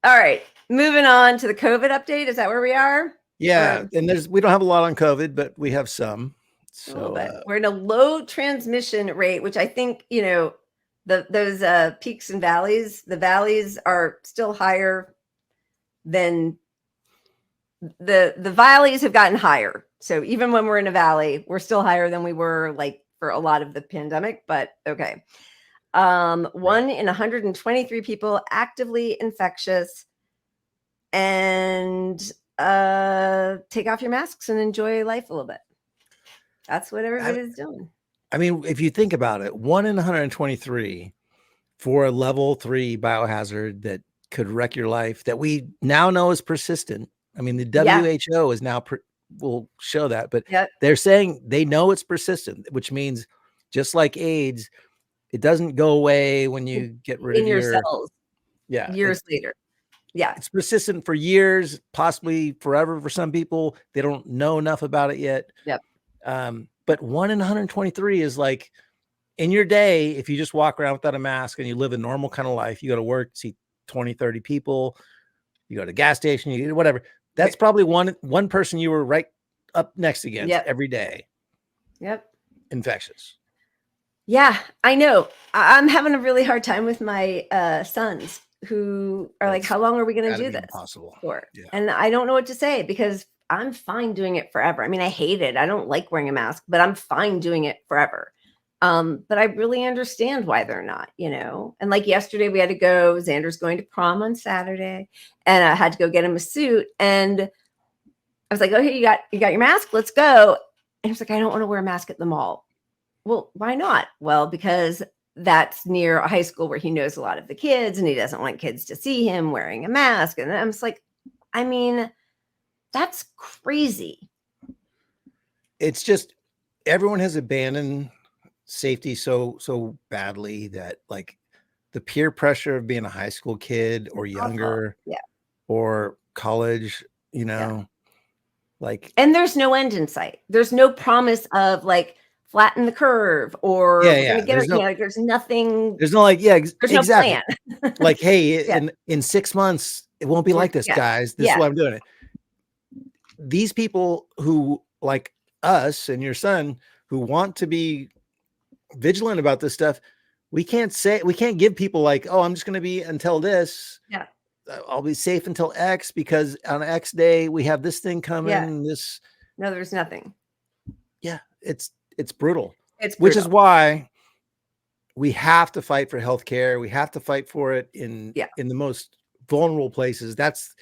All right. Moving on to the COVID update. Is that where we are? Yeah. And we don't have a lot on COVID, but we have some. A little bit. So We're in a low transmission rate, which I think, those peaks and valleys, the valleys are still higher than the valleys have gotten higher. So even when we're in a valley, we're still higher than we were like for a lot of the pandemic, but okay. 1 in 123 people actively infectious, and take off your masks and enjoy life a little bit. That's what everybody's doing. I mean, if you think about it, 1 in 123 for a level 3 biohazard that could wreck your life, that we now know is persistent. I mean, the WHO is now will show that, but they're saying they know it's persistent, which means just like AIDS, it doesn't go away when you get rid of your cells. Yeah, years later. Yeah, it's persistent for years, possibly forever for some people. They don't know enough about it yet. Yep. But 1 in 123 is like, in your day, if you just walk around without a mask and you live a normal kind of life, you go to work, see 20, 30 people, you go to the gas station, you do whatever. That's probably one person you were right up next against every day. Yep. Infectious. Yeah, I know. I'm having a really hard time with my sons who are like, how long are we going to do this for? Yeah. And I don't know what to say because I'm fine doing it forever. I mean, I hate it. I don't like wearing a mask, but I'm fine doing it forever. But I really understand why they're not, and like yesterday we had to go, Xander's going to prom on Saturday and I had to go get him a suit. And I was like, oh, here, you got your mask. Let's go. And he was like, I don't want to wear a mask at the mall. Well, why not? Well, because that's near a high school where he knows a lot of the kids and he doesn't want kids to see him wearing a mask. And I'm just like, I mean, that's crazy. It's just everyone has abandoned safety so badly that like the peer pressure of being a high school kid or younger or college, like, and there's no end in sight. There's no promise of like flatten the curve or we're gonna get there's nothing. There's no like, there's exactly. No plan. Like, hey, in 6 months, it won't be like this, guys. This is why I'm doing it. These people who like us and your son who want to be vigilant about this stuff, we can't give people like, oh, I'm just going to be until this. Yeah. I'll be safe until X because on X day we have this thing coming. No, there's nothing. Yeah. It's brutal. It's brutal. Which is why we have to fight for healthcare. We have to fight for it in the most vulnerable places. That's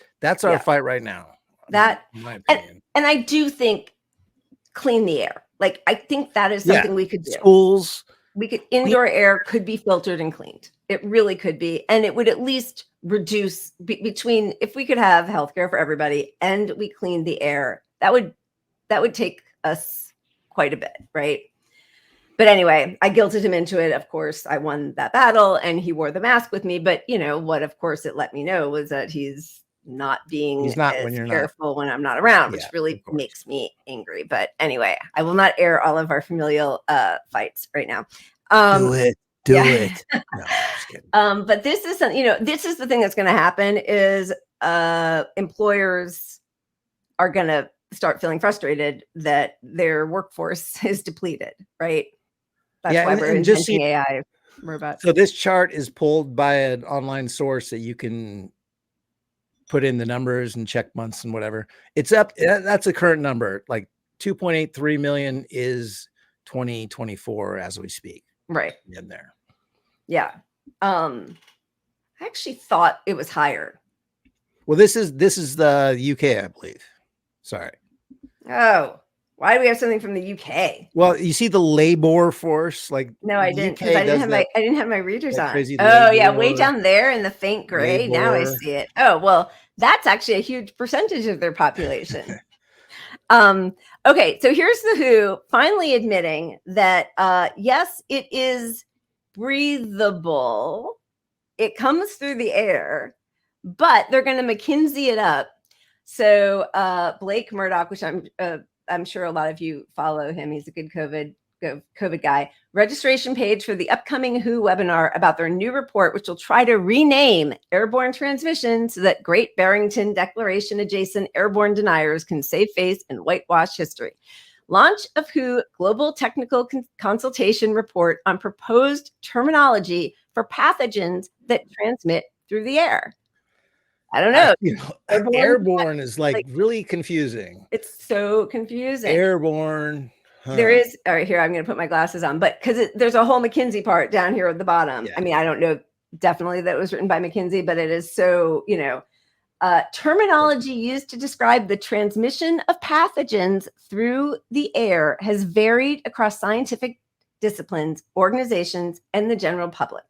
our fight right now. That, in my opinion. And I do think clean the air. Like, I think that is something we could do. Schools. Indoor air could be filtered and cleaned. It really could be. And it would at least reduce between, if we could have healthcare for everybody and we clean the air, that would take us quite a bit. Right. But anyway, I guilted him into it. Of course, I won that battle and he wore the mask with me. But what, of course, it let me know was that he's not being careful when I'm not around, which really makes me angry. But anyway, I will not air all of our familial fights right now. Do it. No, just kidding. But this is this is the thing that's going to happen is employers are going to start feeling frustrated that their workforce is depleted, right? That's why we're inventing AI robots. So this chart is pulled by an online source that you can put in the numbers and check months and whatever. It's up. That's a current number. Like 2.83 million is 2024 as we speak. Right. In there. Yeah. I actually thought it was higher. Well, this is the UK, I believe. Sorry. Oh, why do we have something from the UK? Well, you see the labor force, like no, I didn't. I didn't have my readers on. Oh, yeah, way down there in the faint gray. Labor. Now I see it. Oh, well, that's actually a huge percentage of their population. Okay, so here's the WHO finally admitting that yes, it is breathable. It comes through the air, but they're going to McKinsey it up. So Blake Murdoch, which I'm sure a lot of you follow him. He's a good COVID COVID guy. Registration page for the upcoming WHO webinar about their new report, which will try to rename airborne transmission so that Great Barrington Declaration adjacent airborne deniers can save face and whitewash history. Launch of WHO Global Technical Consultation Report on proposed terminology for pathogens that transmit through the air. I don't know. Airborne is like really confusing. It's so confusing. Airborne. There is, all right, here, I'm going to put my glasses on, but because there's a whole McKinsey part down here at the bottom. I mean, I don't know definitely that it was written by McKinsey, but it is so, terminology used to describe the transmission of pathogens through the air has varied across scientific disciplines, organizations, and the general public.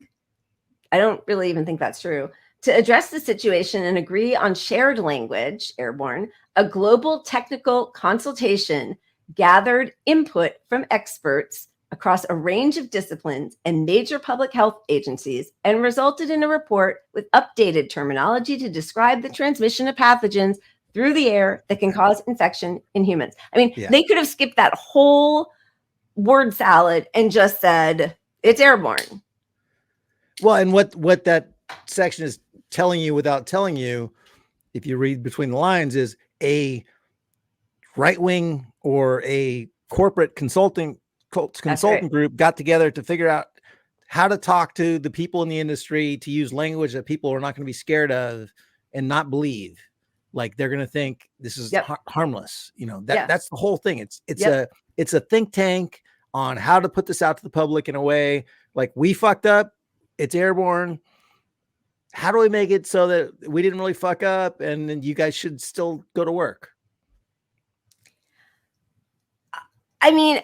I don't really even think that's true. To address the situation and agree on shared language, airborne, a global technical consultation gathered input from experts across a range of disciplines and major public health agencies and resulted in a report with updated terminology to describe the transmission of pathogens through the air that can cause infection in humans. I mean, they could have skipped that whole word salad and just said it's airborne. Well, and what that section is telling you without telling you, if you read between the lines, is a right-wing or a corporate consulting group got together to figure out how to talk to the people in the industry to use language that people are not going to be scared of and not believe. Like they're going to think this is harmless. That's the whole thing. It's a think tank on how to put this out to the public in a way like we fucked up. It's airborne. How do we make it so that we didn't really fuck up and then you guys should still go to work? I mean,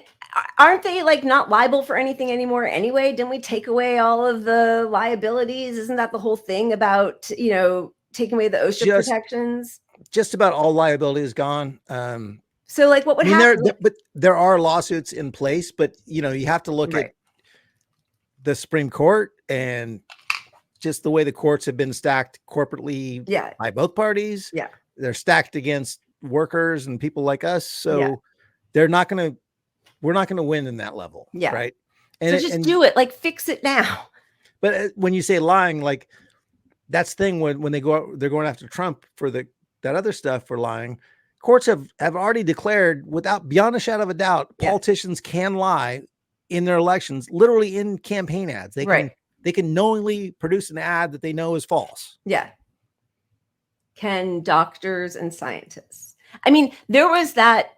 aren't they like not liable for anything anymore anyway? Didn't we take away all of the liabilities? Isn't that the whole thing about, taking away the OSHA protections? Just about all liability is gone. So like what would happen? But there are lawsuits in place, but you have to look at the Supreme Court and just the way the courts have been stacked corporately by both parties. Yeah. They're stacked against workers and people like us. So we're not going to win in that level. Yeah. Right. And so do it, like fix it now. But when you say lying, like that's the thing when they go out, they're going after Trump for that other stuff for lying. Courts have already declared beyond a shadow of a doubt, politicians can lie in their elections, literally in campaign ads. They can knowingly produce an ad that they know is false. Yeah. Can doctors and scientists. I mean, there was that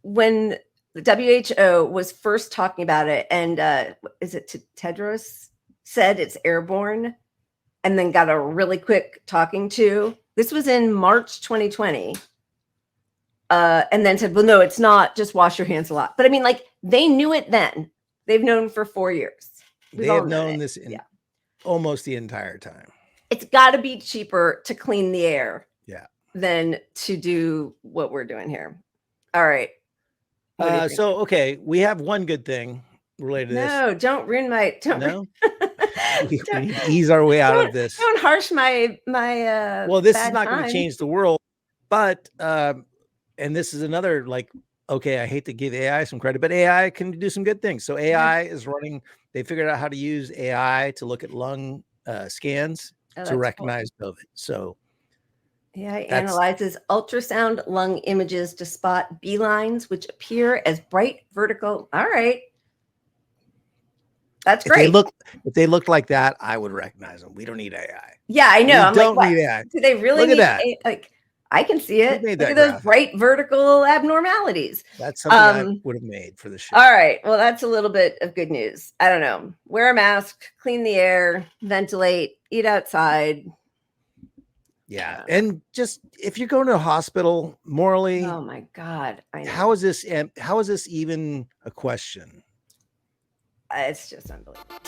when the WHO was first talking about it, and is it Tedros said it's airborne and then got a really quick talking to. This was in March 2020. And then said, well, no, it's not. Just wash your hands a lot. But I mean, like they knew it then. They've known for 4 years. They have known this almost the entire time. It's got to be cheaper to clean the air than to do what we're doing here. All right. Okay, we have one good thing related to this. No, don't ruin my. We need to ease our way out of this. Don't harsh my. Well, this is not going to change the world, but and this is another okay, I hate to give AI some credit, but AI can do some good things. So AI is running. They figured out how to use AI to look at lung scans to recognize COVID. So AI analyzes ultrasound lung images to spot B lines, which appear as bright vertical. All right. That's great. If they looked like that, I would recognize them. We don't need AI. Yeah, I know. We don't need AI. Do they really need that? I can see it. Look at those bright vertical abnormalities. That's something I would have made for the show. All right. Well, that's a little bit of good news. I don't know. Wear a mask, clean the air, ventilate, eat outside. Yeah. And just if you're going to a hospital morally. Oh my God. I know. How is this even a question? It's just unbelievable.